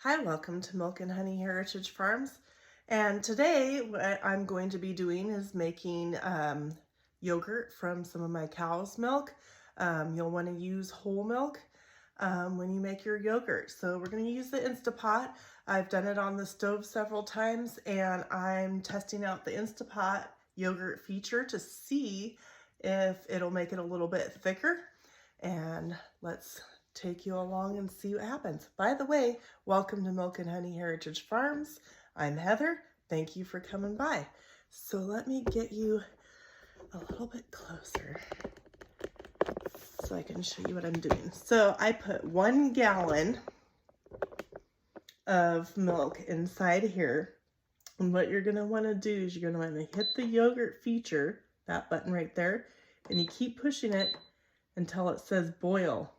Hi, welcome to Milk and Honey Heritage Farms. And today what I'm going to be doing is making yogurt from some of my cow's milk. You'll want to use whole milk when you make your yogurt. So we're going to use the Instapot. I've done it on the stove several times and I'm testing out the Instapot yogurt feature to see if it'll make it a little bit thicker. And let's take you along and see what happens. By the way, welcome to Milk and Honey Heritage Farms. I'm Heather. Thank you for coming by. So let me get you a little bit closer so I can show you what I'm doing. So I put 1 gallon of milk inside here. And what you're going to want to do is you're going to want to hit the yogurt feature, that button right there, and you keep pushing it until it says boil.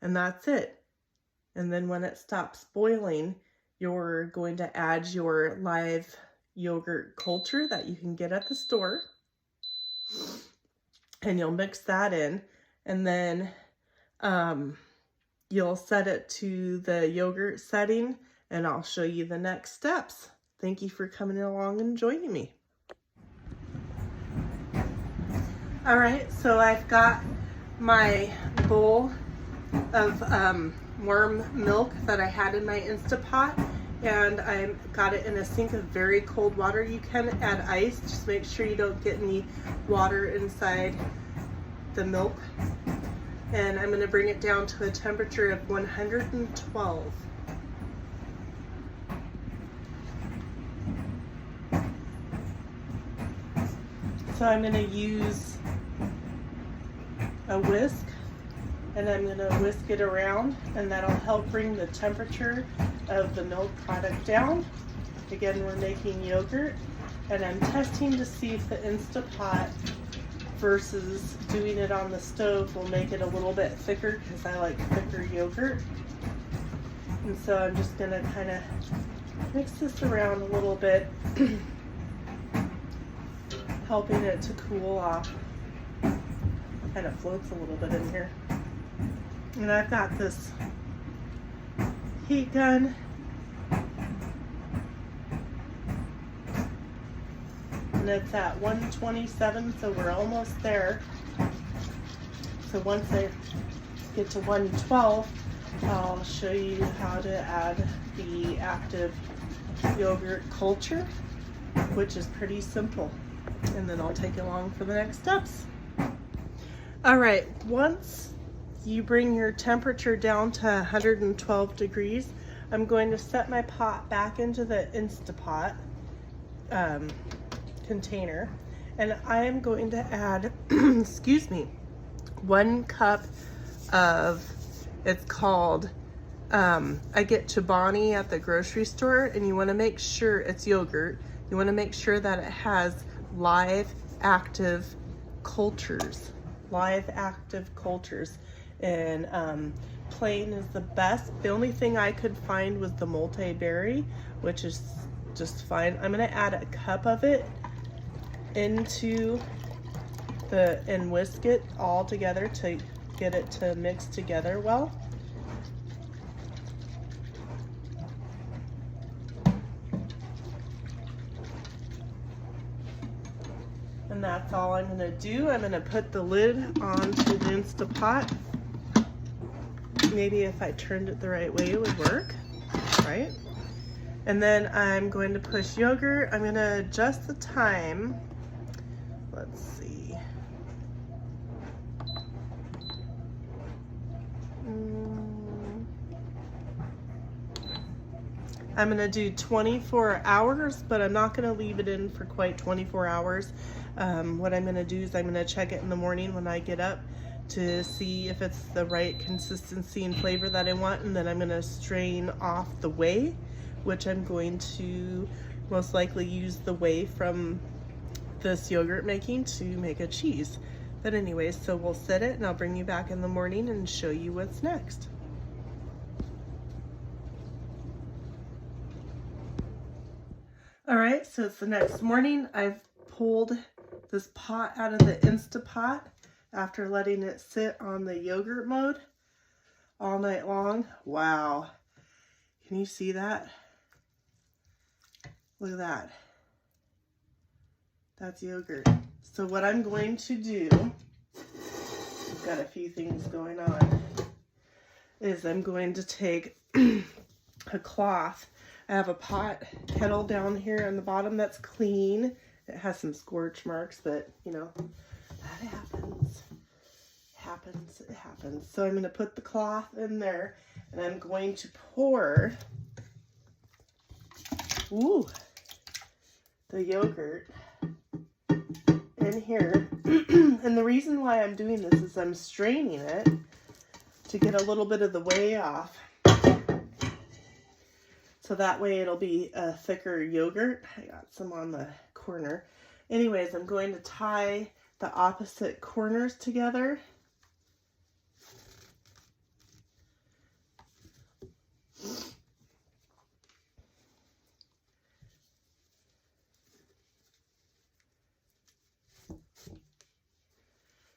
And that's it. And then when it stops boiling, you're going to add your live yogurt culture that you can get at the store. And you'll mix that in. And then you'll set it to the yogurt setting. And I'll show you the next steps. Thank you for coming along and joining me. All right, so I've got my bowl of warm milk that I had in my Instapot, and I got it in a sink of very cold water. You can add ice, just make sure you don't get any water inside the milk. And I'm going to bring it down to a temperature of 112. So I'm going to use a whisk, and I'm going to whisk it around, and that'll help bring the temperature of the milk product down. Again, we're making yogurt, and I'm testing to see if the Instapot versus doing it on the stove will make it a little bit thicker, because I like thicker yogurt. And so I'm just going to kind of mix this around a little bit, helping it to cool off. Kind of floats a little bit in here. And I've got this heat gun. And it's at 127, so we're almost there. So once I get to 112, I'll show you how to add the active yogurt culture, which is pretty simple. And then I'll take you along for the next steps. All right, once you bring your temperature down to 112 degrees, I'm going to set my pot back into the Instapot container, and I am going to add, excuse me, 1 cup of, it's called, I get Chobani at the grocery store, and you want to make sure it's yogurt. You want to make sure that it has live active cultures. And plain is the best. The only thing I could find was the multi-berry, which is just fine. I'm going to add a cup of it into and whisk it all together to get it to mix together well. And that's all I'm going to do. I'm going to put the lid onto the Instapot. Maybe if I turned it the right way it would work, right? And then I'm going to push yogurt. I'm going to adjust the time. Let's see. I'm going to do 24 hours, but I'm not going to leave it in for quite 24 hours. What I'm going to do is I'm going to check it in the morning when I get up to see if it's the right consistency and flavor that I want, and then I'm going to strain off the whey, which I'm going to most likely use the whey from this yogurt making to make a cheese. But anyways, so we'll set it and I'll bring you back in the morning and show you what's next. All right, so it's the next morning. I've pulled this pot out of the Instapot after letting it sit on the yogurt mode all night long. Wow. Can you see that? Look at that. That's yogurt. So what I'm going to do, I've got a few things going on, is I'm going to take a cloth. I have a pot kettle down here on the bottom that's clean. It has some scorch marks, but you know, that happens. It happens. So I'm going to put the cloth in there and I'm going to pour the yogurt in here. And the reason why I'm doing this is I'm straining it to get a little bit of the whey off. So that way it'll be a thicker yogurt. I got some on the corner. Anyways, I'm going to tie the opposite corners together.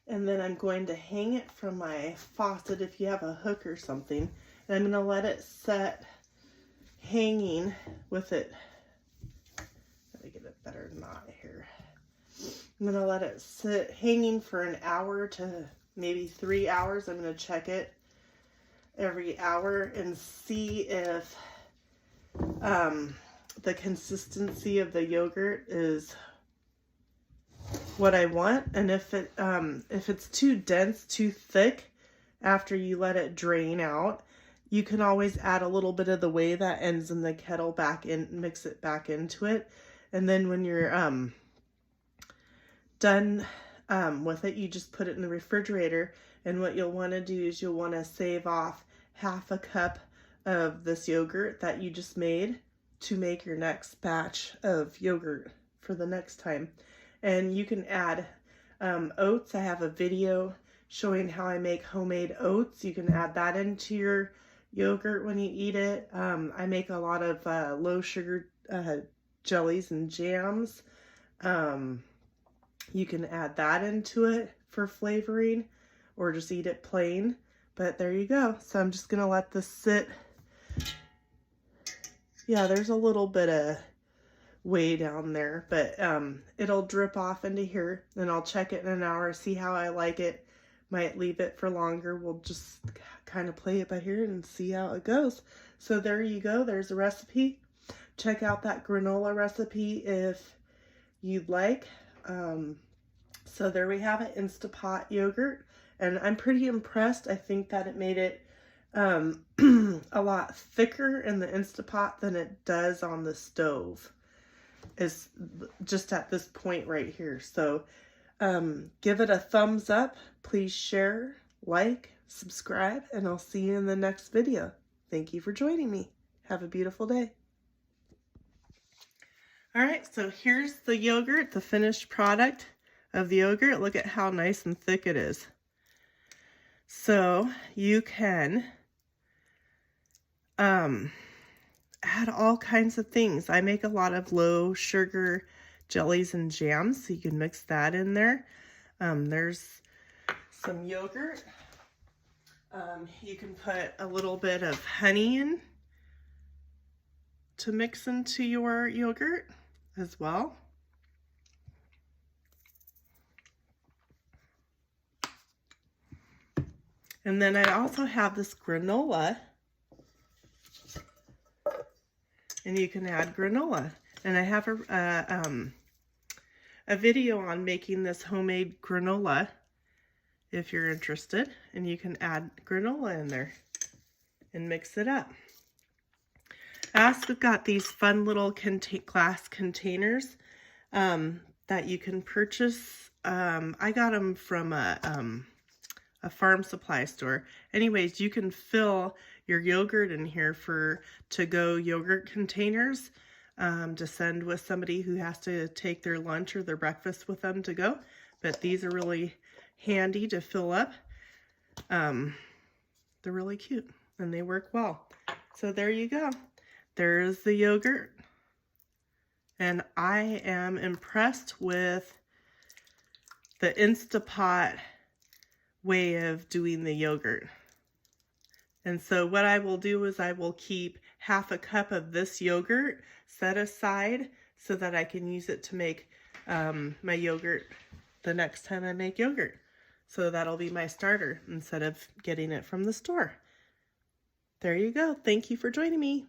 And then I'm going to hang it from my faucet if you have a hook or something. And I'm going to let it set hanging with it. Let me get a better knot here. I'm going to let it sit hanging for an hour to maybe 3 hours. I'm going to check it every hour and see if the consistency of the yogurt is what I want, and if it's too dense, too thick after you let it drain out, you can always add a little bit of the whey that ends in the kettle back in, mix it back into it, and then when you're done with it, you just put it in the refrigerator. And what you'll want to do is you'll want to save off half a cup of this yogurt that you just made to make your next batch of yogurt for the next time. And you can add oats. I have a video showing how I make homemade oats. You can add that into your yogurt when you eat it. I make a lot of low sugar jellies and jams. You can add that into it for flavoring or just eat it plain. But there you go. So I'm just going to let this sit. Yeah, there's a little bit of way down there, but it'll drip off into here, and I'll check it in an hour, see how I like it. Might leave it for longer. We'll just kind of play it by here and see how it goes. So there you go. There's a recipe. Check out that granola recipe if you'd like. So there we have it, Instapot yogurt, and I'm pretty impressed. I think that it made it a lot thicker in the Instapot than it does on the stove. Is just at this point right here. So give it a thumbs up. Please share, like, subscribe, and I'll see you in the next video. Thank you for joining me. Have a beautiful day. All right, so here's the yogurt, the finished product of the yogurt. Look at how nice and thick it is. So you can add all kinds of things. I make a lot of low sugar jellies and jams, so you can mix that in there. There's some yogurt. You can put a little bit of honey in to mix into your yogurt as well. And then I also have this granola. And you can add granola. And I have a video on making this homemade granola if you're interested. And you can add granola in there and mix it up. I also got these fun little glass containers that you can purchase. I got them from a farm supply store. Anyways, you can fill your yogurt in here for to-go yogurt containers to send with somebody who has to take their lunch or their breakfast with them to go. But these are really handy to fill up. They're really cute and they work well. So there you go. There's the yogurt. And I am impressed with the Instapot way of doing the yogurt. And so what I will do is I will keep half a cup of this yogurt set aside so that I can use it to make my yogurt the next time I make yogurt. So that'll be my starter instead of getting it from the store. There you go. Thank you for joining me.